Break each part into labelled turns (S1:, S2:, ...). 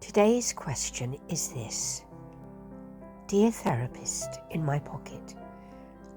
S1: Today's question is this. Dear therapist in my pocket,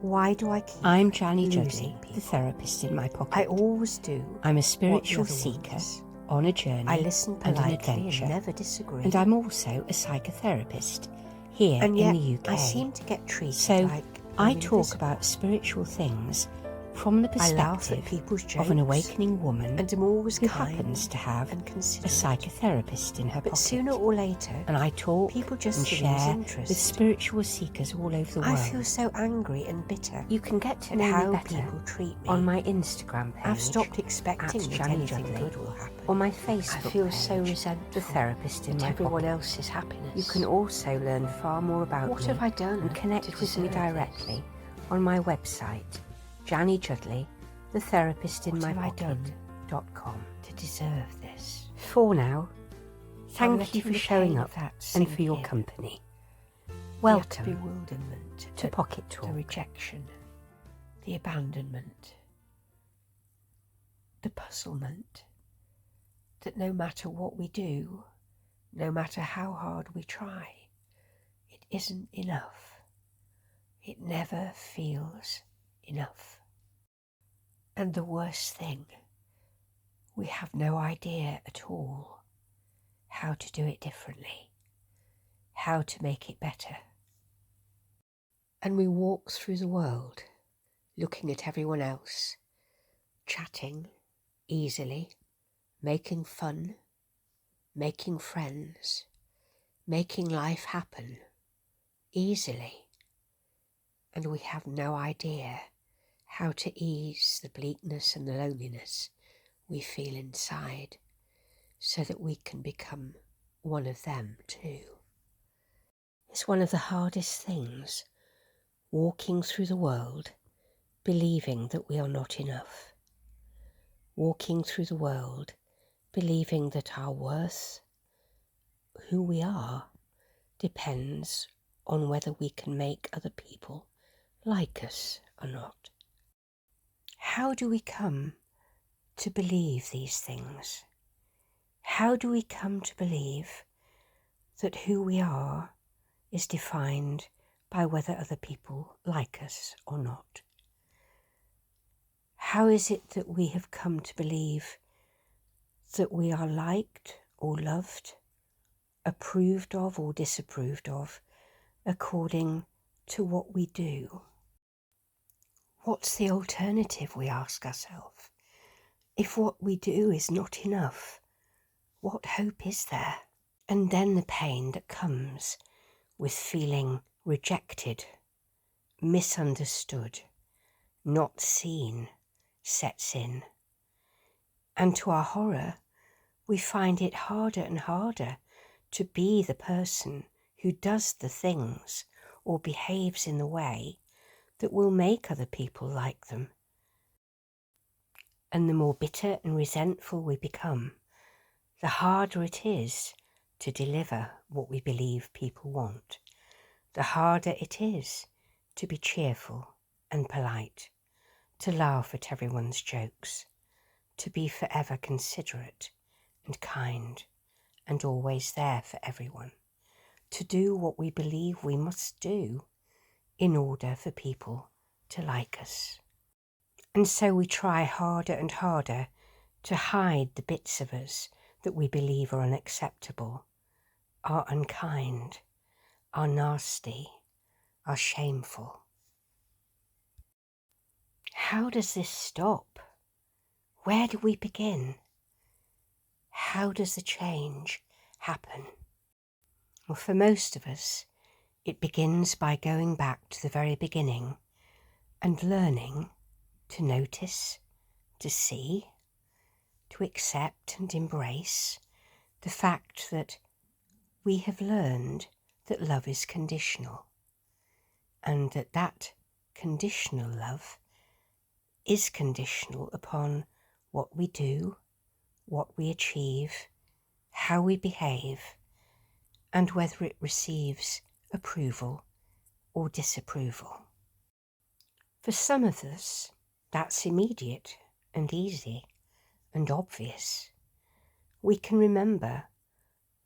S1: why do I keep
S2: I'm Janny
S1: losing
S2: the therapist in my pocket.
S1: I always do.
S2: I'm a
S1: what
S2: spiritual
S1: the other
S2: seeker
S1: wants.
S2: on a journey
S1: I listen
S2: and an
S1: politely
S2: adventure.
S1: and never disagree.
S2: And I'm also a psychotherapist here
S1: And
S2: in
S1: yet
S2: the UK.
S1: I seem to get treated
S2: so
S1: like
S2: I
S1: I'm
S2: talk
S1: invisible.
S2: about spiritual things from the
S1: I laugh at
S2: perspective
S1: people's jokes
S2: of an awakening woman
S1: and am always
S2: who
S1: kind
S2: happens to have
S1: and
S2: a
S1: considerate.
S2: psychotherapist in her
S1: But
S2: pocket.
S1: sooner or later,
S2: And I talk
S1: people just
S2: and
S1: lose
S2: share
S1: interest.
S2: with spiritual seekers all over the world.
S1: I feel so angry and bitter
S2: You can get to
S1: at
S2: know
S1: how
S2: me better
S1: people treat me.
S2: on my Instagram page.
S1: I've stopped expecting
S2: at
S1: that
S2: Janny
S1: anything
S2: Judley,
S1: good will happen.
S2: or my Facebook
S1: I feel
S2: page,
S1: so resentful
S2: the therapist in
S1: at
S2: my
S1: everyone
S2: pocket.
S1: else's happiness.
S2: You can also learn far more about
S1: What
S2: me
S1: have I done
S2: and connect
S1: to
S2: with me
S1: deserve
S2: directly
S1: this?
S2: on my website, Janny Judley, the therapist in
S1: What
S2: my
S1: have I
S2: pocket.com.
S1: to deserve this?
S2: For now, thank
S1: letting
S2: you for
S1: the
S2: showing
S1: pain
S2: up
S1: of that
S2: and
S1: sink
S2: for your
S1: in.
S2: company.
S1: The
S2: Welcome
S1: utter bewilderment
S2: to
S1: at
S2: Pocket
S1: the
S2: Talk.
S1: rejection, the abandonment, the puzzlement that no matter what we do, no matter how hard we try, it isn't enough. It never feels enough. And the worst thing, we have no idea at all how to do it differently, how to make it better. And we walk through the world looking at everyone else, chatting easily, making fun, making friends, making life happen easily. And we have no idea how to ease the bleakness and the loneliness we feel inside so that we can become one of them too. It's one of the hardest things, walking through the world believing that we are not enough, walking through the world believing that our worth, who we are, depends on whether we can make other people like us or not. How do we come to believe these things? How do we come to believe that who we are is defined by whether other people like us or not? How is it that we have come to believe that we are liked or loved, approved of or disapproved of, according to what we do? What's the alternative, we ask ourselves? If what we do is not enough, what hope is there? And then the pain that comes with feeling rejected, misunderstood, not seen, sets in. And to our horror, we find it harder and harder to be the person who does the things or behaves in the way that will make other people like them. And the more bitter and resentful we become, the harder it is to deliver what we believe people want. The harder it is to be cheerful and polite, to laugh at everyone's jokes, to be forever considerate and kind and always there for everyone, to do what we believe we must do in order for people to like us. And so we try harder and harder to hide the bits of us that we believe are unacceptable, are unkind, are nasty, are shameful. How does this stop? Where do we begin? How does the change happen? Well, for most of us, it begins by going back to the very beginning and learning to notice, to see, to accept and embrace the fact that we have learned that love is conditional, and that conditional love is conditional upon what we do, what we achieve, how we behave, and whether it receives approval or disapproval. For some of us, that's immediate and easy and obvious. We can remember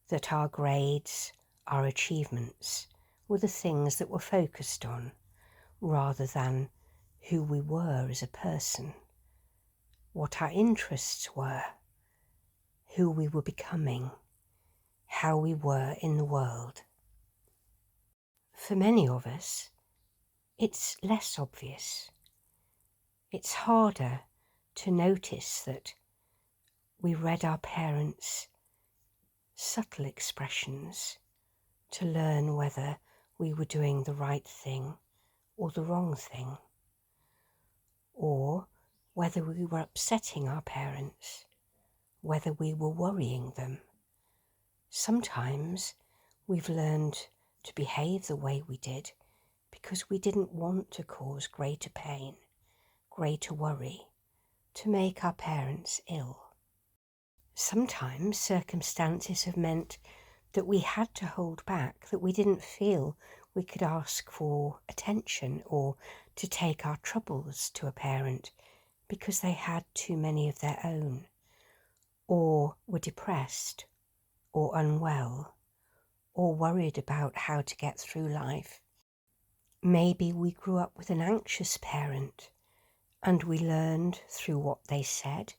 S2: that our grades, our achievements, were the things that were focused on, rather than who we were as a person, what our interests were, who we were becoming, how we were in the world. For many of us, it's less obvious. It's harder to notice that we read our parents' subtle expressions to learn whether we were doing the right thing or the wrong thing, or whether we were upsetting our parents, whether we were worrying them. Sometimes we've learned to behave the way we did because we didn't want to cause greater pain, greater worry, to make our parents ill. Sometimes circumstances have meant that we had to hold back, that we didn't feel we could ask for attention or to take our troubles to a parent because they had too many of their own, or were depressed or unwell, or worried about how to get through life. Maybe we grew up with an anxious parent and we learned through what they said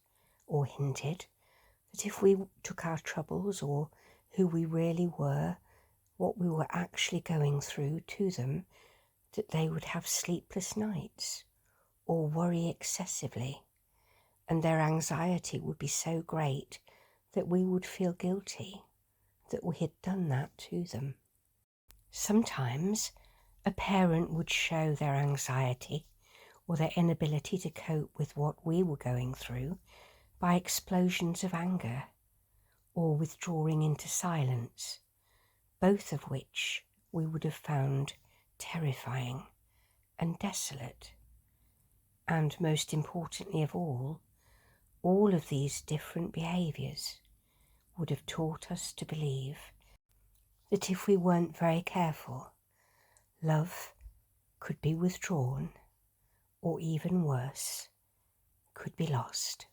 S2: or hinted that if we took our troubles or who we really were, what we were actually going through to them, that they would have sleepless nights or worry excessively, and their anxiety would be so great that we would feel guilty that we had done that to them. Sometimes a parent would show their anxiety or their inability to cope with what we were going through by explosions of anger or withdrawing into silence, both of which we would have found terrifying and desolate. And most importantly of all of these different behaviours would have taught us to believe that if we weren't very careful, love could be withdrawn, or even worse, could be lost.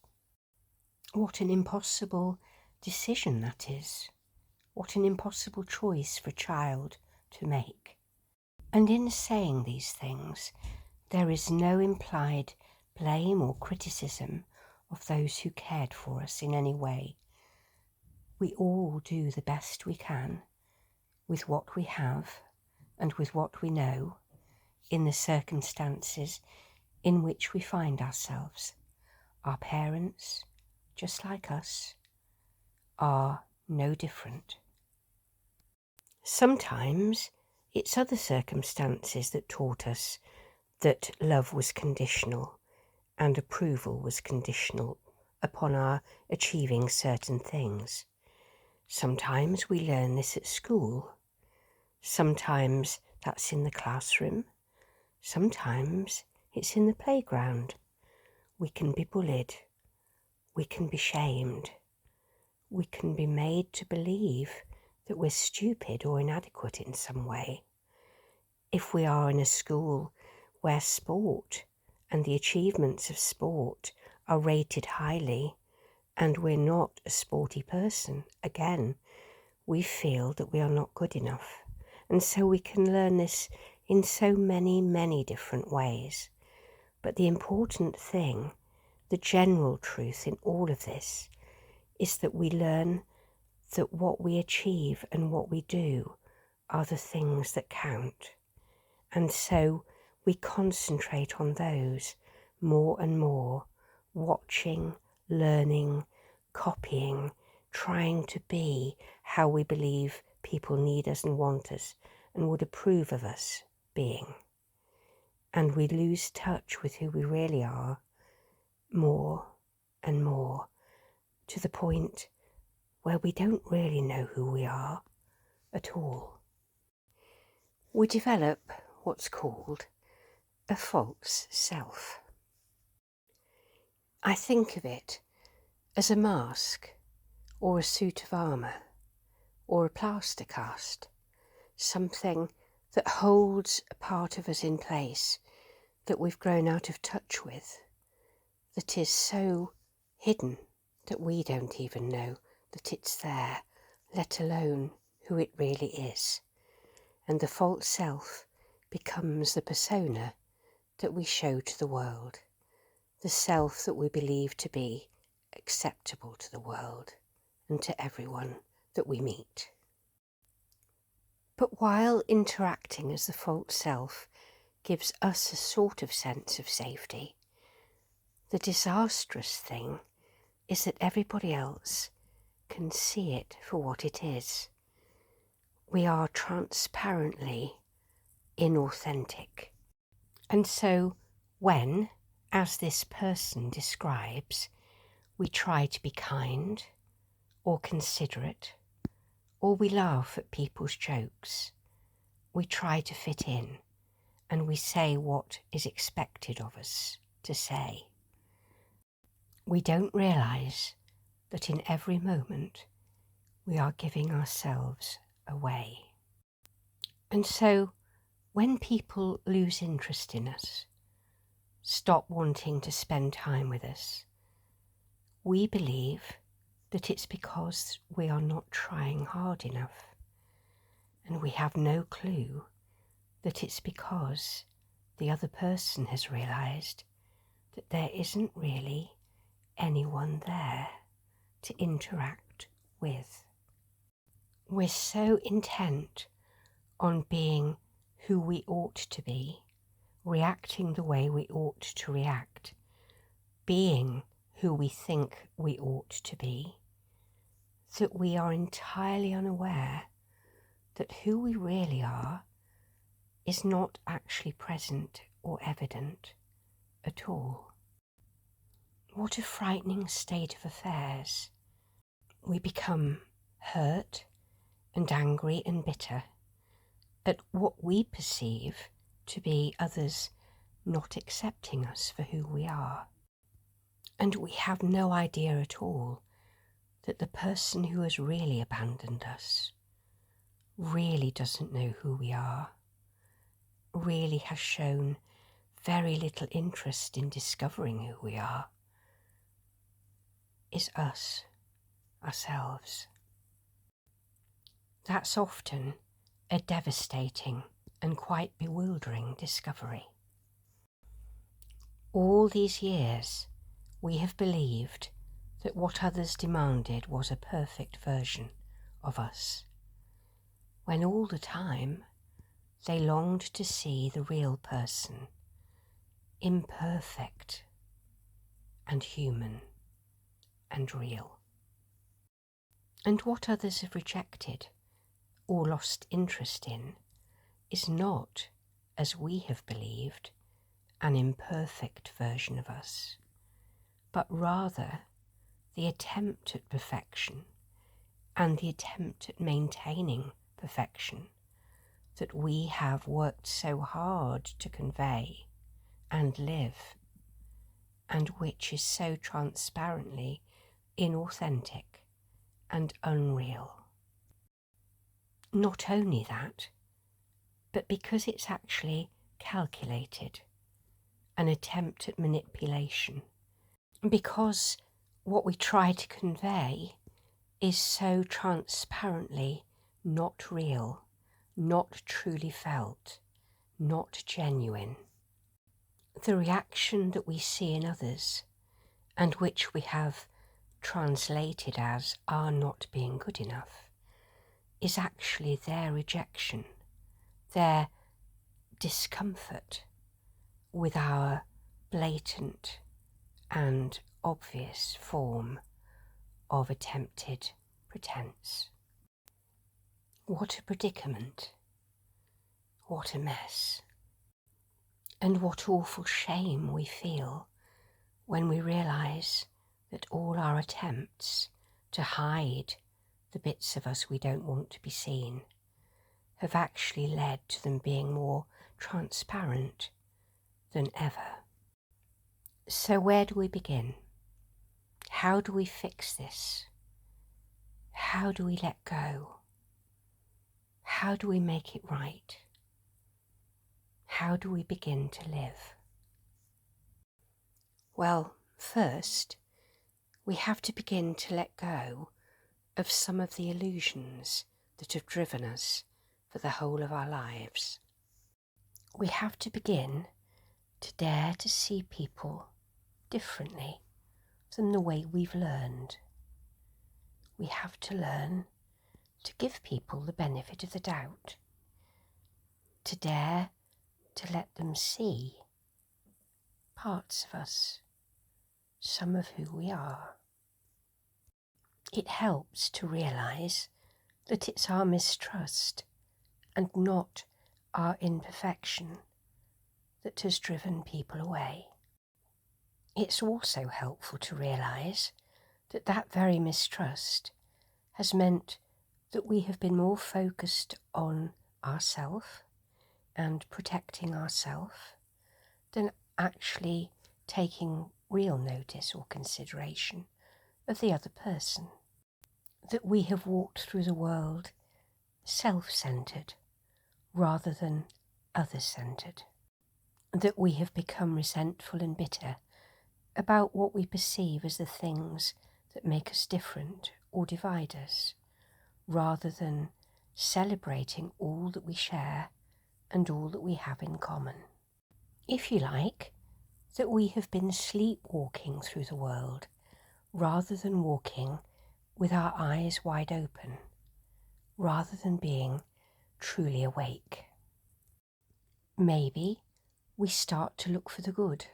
S2: What an impossible decision that is. What an impossible choice for a child to make. And in saying these things, there is no implied blame or criticism of those who cared for us in any way. We all do the best we can with what we have and with what we know in the circumstances in which we find ourselves. Our parents, just like us, are no different. Sometimes it's other circumstances that taught us that love was conditional and approval was conditional upon our achieving certain things. Sometimes we learn this at school. Sometimes that's in the classroom. Sometimes it's in the playground. We can be bullied. We can be shamed. We can be made to believe that we're stupid or inadequate in some way. If we are in a school where sport and the achievements of sport are rated highly and we're not a sporty person, again, we feel that we are not good enough. And so we can learn this in so many, many different ways. But the important thing, the general truth in all of this, is that we learn that what we achieve and what we do are the things that count. And so we concentrate on those more and more, watching, learning, copying, trying to be how we believe people need us and want us and would approve of us being. And we lose touch with who we really are more and more, to the point where we don't really know who we are at all. We develop what's called a false self. I think of it as a mask or a suit of armour or a plaster cast, something that holds a part of us in place that we've grown out of touch with, that is so hidden that we don't even know that it's there, let alone who it really is, and the false self becomes the persona that we show to the world, the self that we believe to be acceptable to the world and to everyone that we meet. But while interacting as the false self gives us a sort of sense of safety, the disastrous thing is that everybody else can see it for what it is. We are transparently inauthentic. And so when, as this person describes, we try to be kind or considerate, or we laugh at people's jokes, we try to fit in, and we say what is expected of us to say, we don't realise that in every moment we are giving ourselves away. And so when people lose interest in us, stop wanting to spend time with us, we believe that it's because we are not trying hard enough, and we have no clue that it's because the other person has realised that there isn't really anyone there to interact with. We're so intent on being who we ought to be, reacting the way we ought to react, being who we think we ought to be, that we are entirely unaware that who we really are is not actually present or evident at all. What a frightening state of affairs. We become hurt and angry and bitter at what we perceive to be others not accepting us for who we are. And we have no idea at all that the person who has really abandoned us really doesn't know who we are, really has shown very little interest in discovering who we are, is us, ourselves. That's often a devastating and quite bewildering discovery. All these years we have believed that what others demanded was a perfect version of us, when all the time they longed to see the real person, imperfect and human and real. And what others have rejected or lost interest in is not, as we have believed, an imperfect version of us, but rather the attempt at perfection and the attempt at maintaining perfection that we have worked so hard to convey and live, and which is so transparently inauthentic and unreal. Not only that, but because it's actually calculated, an attempt at manipulation, because what we try to convey is so transparently not real, not truly felt, not genuine. The reaction that we see in others, and which we have translated as our not being good enough, is actually their rejection, their discomfort with our blatant and obvious form of attempted pretense. What a predicament, what a mess, and what awful shame we feel when we realise that all our attempts to hide the bits of us we don't want to be seen have actually led to them being more transparent than ever. So where do we begin? How do we fix this? How do we let go? How do we make it right? How do we begin to live? Well, first, we have to begin to let go of some of the illusions that have driven us for the whole of our lives. We have to begin to dare to see people differently than the way we've learned. We have to learn to give people the benefit of the doubt, to dare to let them see parts of us, some of who we are. It helps to realise that it's our mistrust and not our imperfection that has driven people away. It's also helpful to realise that that very mistrust has meant that we have been more focused on ourself and protecting ourself than actually taking real notice or consideration of the other person. That we have walked through the world self-centred rather than other-centred. That we have become resentful and bitter about what we perceive as the things that make us different or divide us, rather than celebrating all that we share and all that we have in common. If you like, that we have been sleepwalking through the world rather than walking with our eyes wide open, rather than being truly awake. Maybe we start to look for the good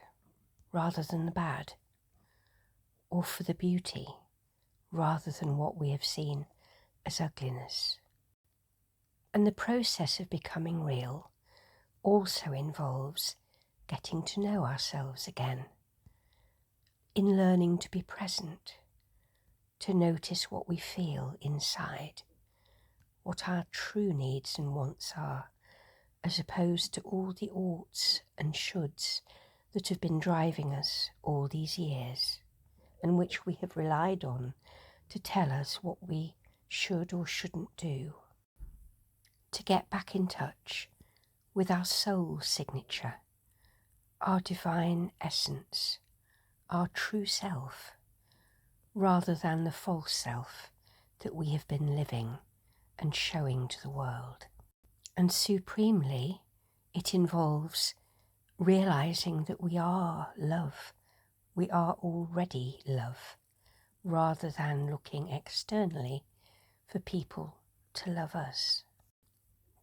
S2: rather than the bad, or for the beauty rather than what we have seen as ugliness. And the process of becoming real also involves getting to know ourselves again, in learning to be present, to notice what we feel inside, what our true needs and wants are, as opposed to all the oughts and shoulds that have been driving us all these years, and which we have relied on to tell us what we should or shouldn't do. To get back in touch with our soul signature, our divine essence, our true self, rather than the false self that we have been living and showing to the world. And supremely, it involves realizing that we are love. We are already love, rather than looking externally for people to love us.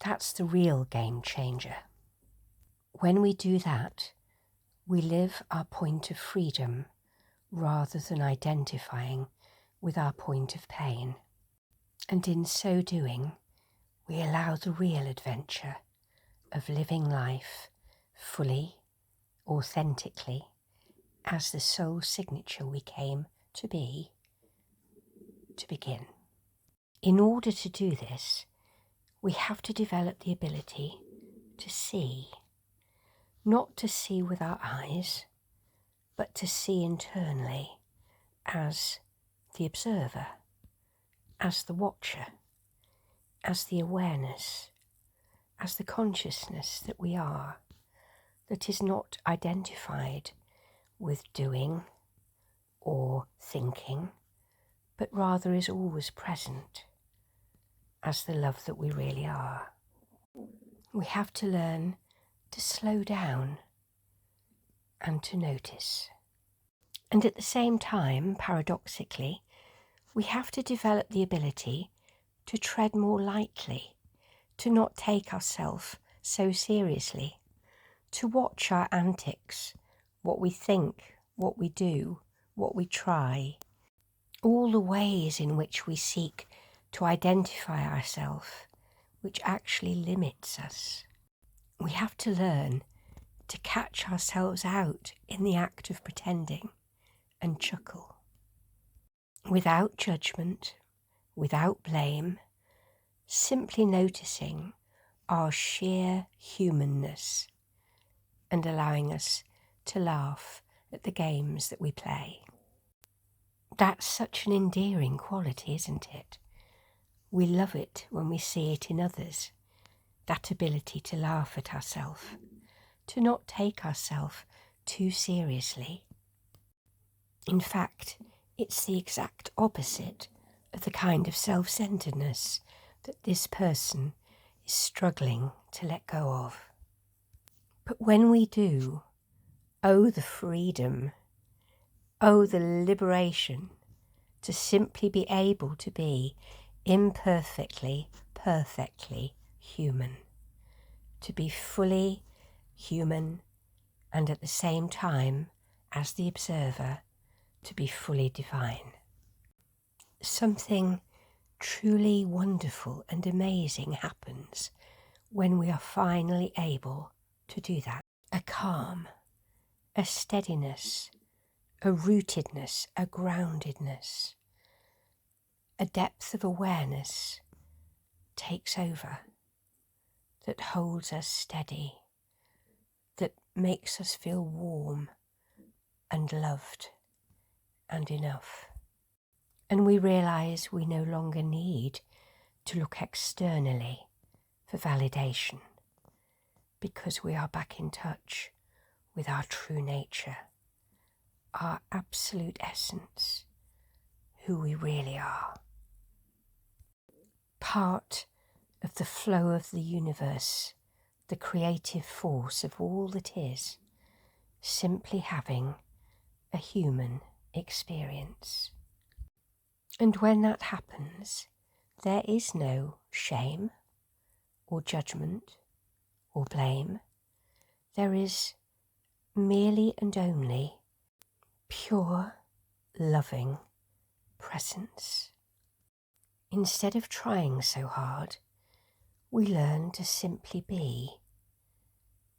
S2: That's the real game changer. When we do that, we live our point of freedom rather than identifying with our point of pain. And in so doing, we allow the real adventure of living life fully, authentically, as the soul signature we came to be, to begin. In order to do this, we have to develop the ability to see, not to see with our eyes, but to see internally as the observer, as the watcher, as the awareness, as the consciousness that we are, that is not identified with doing or thinking, but rather is always present as the love that we really are. We have to learn to slow down and to notice. And at the same time, paradoxically, we have to develop the ability to tread more lightly, to not take ourselves so seriously, to watch our antics, what we think, what we do, what we try, all the ways in which we seek to identify ourselves, which actually limits us. We have to learn to catch ourselves out in the act of pretending and chuckle, without judgment, without blame, simply noticing our sheer humanness and allowing us to laugh at the games that we play. That's such an endearing quality, isn't it? We love it when we see it in others, that ability to laugh at ourselves, to not take ourselves too seriously. In fact, it's the exact opposite of the kind of self-centeredness that this person is struggling to let go of. But when we do, oh, the freedom, oh, the liberation to simply be able to be imperfectly, perfectly human, to be fully human and at the same time, as the observer, to be fully divine. Something truly wonderful and amazing happens when we are finally able to do that. A calm, a steadiness, a rootedness, a groundedness, a depth of awareness takes over that holds us steady, that makes us feel warm and loved and enough. And we realise we no longer need to look externally for validation because we are back in touch with our true nature, our absolute essence, who we really are. Part of the flow of the universe, the creative force of all that is, simply having a human experience. And when that happens, there is no shame or judgment or blame. There is merely and only pure, loving presence. Instead of trying so hard, we learn to simply be,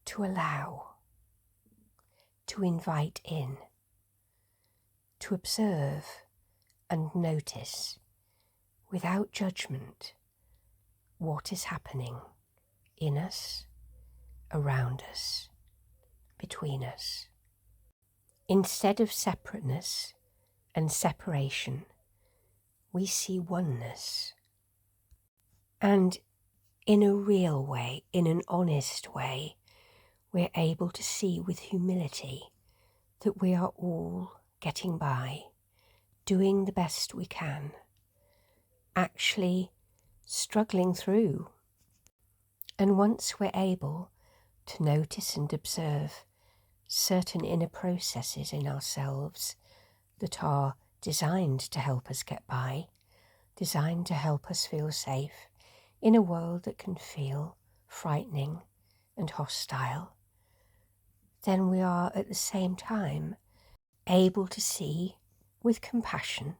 S2: to allow, to invite in, to observe and notice without judgment what is happening in us, around us, between us. Instead of separateness and separation, we see oneness. And in a real way, in an honest way, we're able to see with humility that we are all getting by, doing the best we can, actually struggling through. And once we're able to notice and observe certain inner processes in ourselves that are designed to help us get by, designed to help us feel safe in a world that can feel frightening and hostile, then we are at the same time able to see with compassion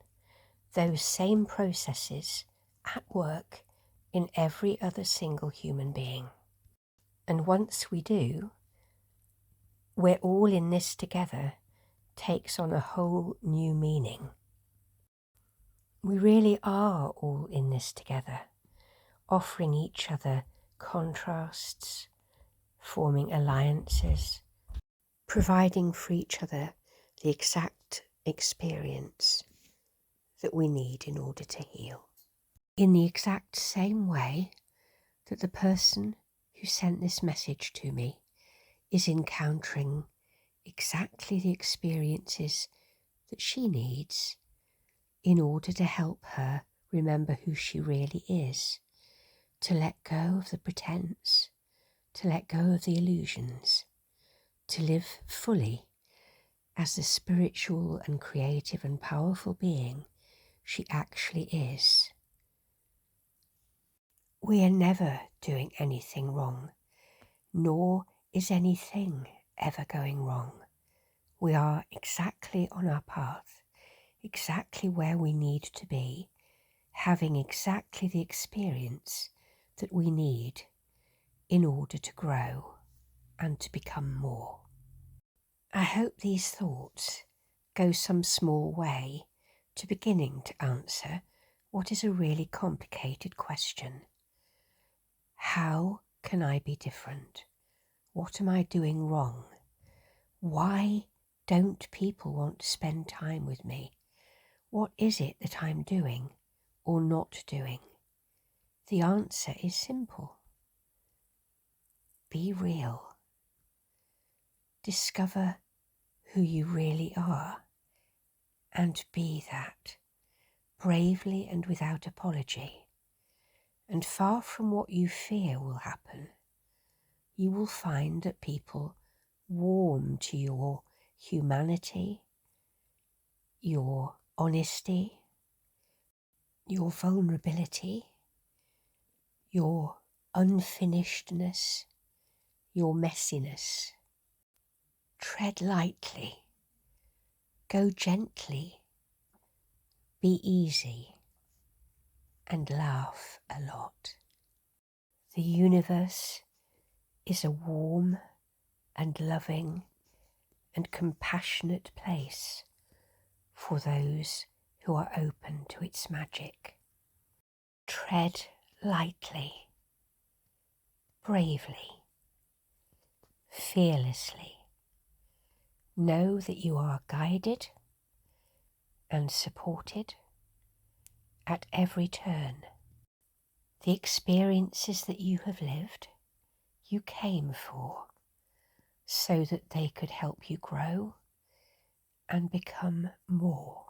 S2: those same processes at work in every other single human being. And once we do, we're all in this together takes on a whole new meaning. We really are all in this together, offering each other contrasts, forming alliances, providing for each other the exact experience that we need in order to heal. In the exact same way that the person who sent this message to me is encountering exactly the experiences that she needs in order to help her remember who she really is, to let go of the pretense, to let go of the illusions, to live fully as the spiritual and creative and powerful being she actually is. We are never doing anything wrong, nor is anything ever going wrong. We are exactly on our path, exactly where we need to be, having exactly the experience that we need in order to grow and to become more. I hope these thoughts go some small way to beginning to answer what is a really complicated question. How can I be different? What am I doing wrong? Why don't people want to spend time with me? What is it that I'm doing or not doing? The answer is simple. Be real. Discover who you really are and be that. bravely and without apology. And far from what you fear will happen, you will find that people warm to your humanity, your honesty, your vulnerability, your unfinishedness, your messiness. Tread lightly, go gently, be easy, and laugh a lot. The universe is a warm and loving and compassionate place for those who are open to its magic. Tread lightly, bravely, fearlessly. Know that you are guided and supported at every turn. The experiences that you have lived, you came for, so that they could help you grow and become more.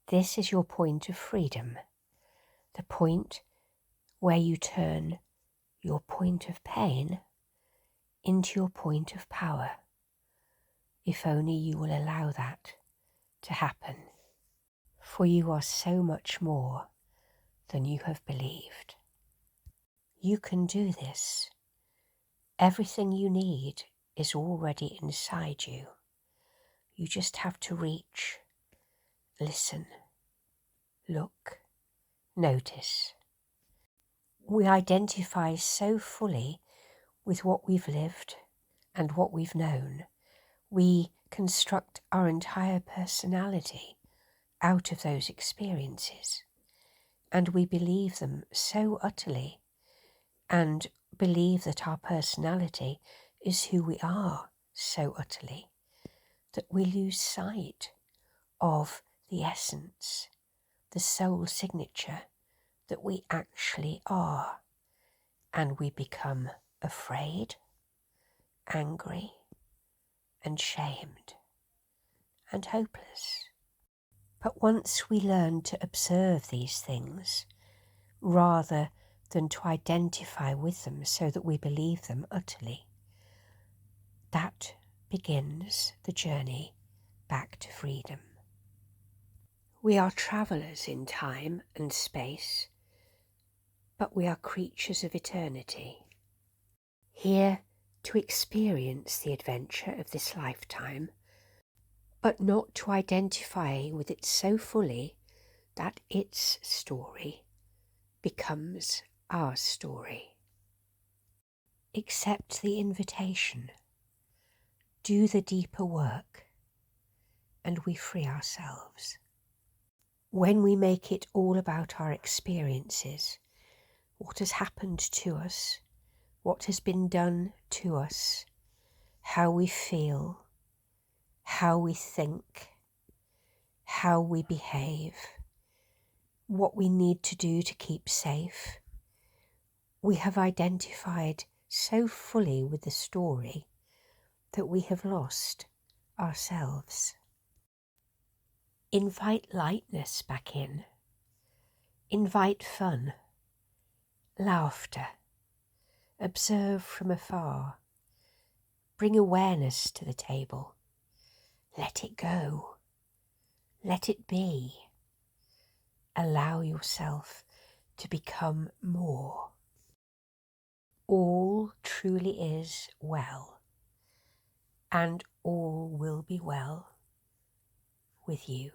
S2: This is your point of freedom, the point where you turn your point of pain into your point of power, if only you will allow that to happen. For you are so much more than you have believed. You can do this. Everything you need is already inside you. You just have to reach, listen, look, notice. We identify so fully with what we've lived and what we've known. We construct our entire personality out of those experiences, and we believe them so utterly, and believe that our personality is who we are so utterly, that we lose sight of the essence, the soul signature that we actually are, and we become afraid, angry, and shamed, and hopeless. But once we learn to observe these things, rather than to identify with them so that we believe them utterly, that begins the journey back to freedom. We are travellers in time and space, but we are creatures of eternity, here to experience the adventure of this lifetime, but not to identify with it so fully that its story becomes our story. Accept the invitation, do the deeper work, and we free ourselves. When we make it all about our experiences, what has happened to us, what has been done to us, how we feel, how we think, how we behave, what we need to do to keep safe, we have identified so fully with the story that we have lost ourselves. Invite lightness back in. Invite fun, laughter. Observe from afar. Bring awareness to the table. Let it go. Let it be. Allow yourself to become more. All truly is well, and all will be well with you.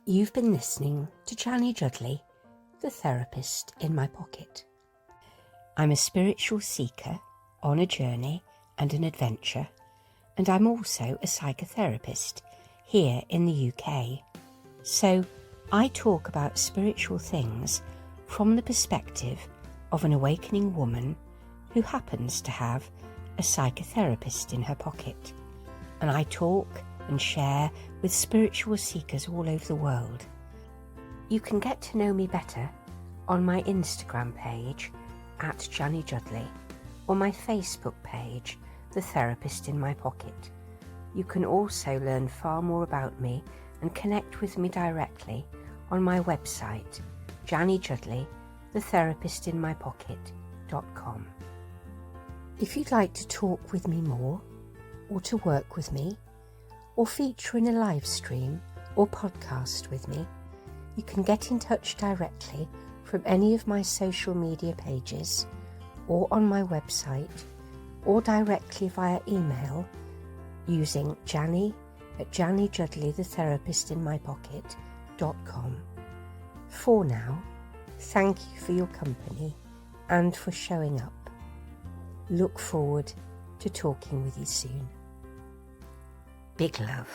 S2: You've been listening to Janny Judley, the therapist in my pocket. I'm a spiritual seeker on a journey and an adventure, and I'm also a psychotherapist here in the UK. So I talk about spiritual things from the perspective of an awakening woman who happens to have a psychotherapist in her pocket. And I talk and share with spiritual seekers all over the world. You can get to know me better on my Instagram page at Janny Judley or my Facebook page, The Therapist in My Pocket. You can also learn far more about me and connect with me directly on my website, Janny Judley, theterapistinmypocket.com. If you'd like to talk with me more, or to work with me, or feature in a live stream or podcast with me, you can get in touch directly from any of my social media pages, or on my website, or directly via email using Janny at jannyjudleytheterapistinmypocket.com. For now, thank you for your company and for showing up. Look forward to talking with you soon. Big love.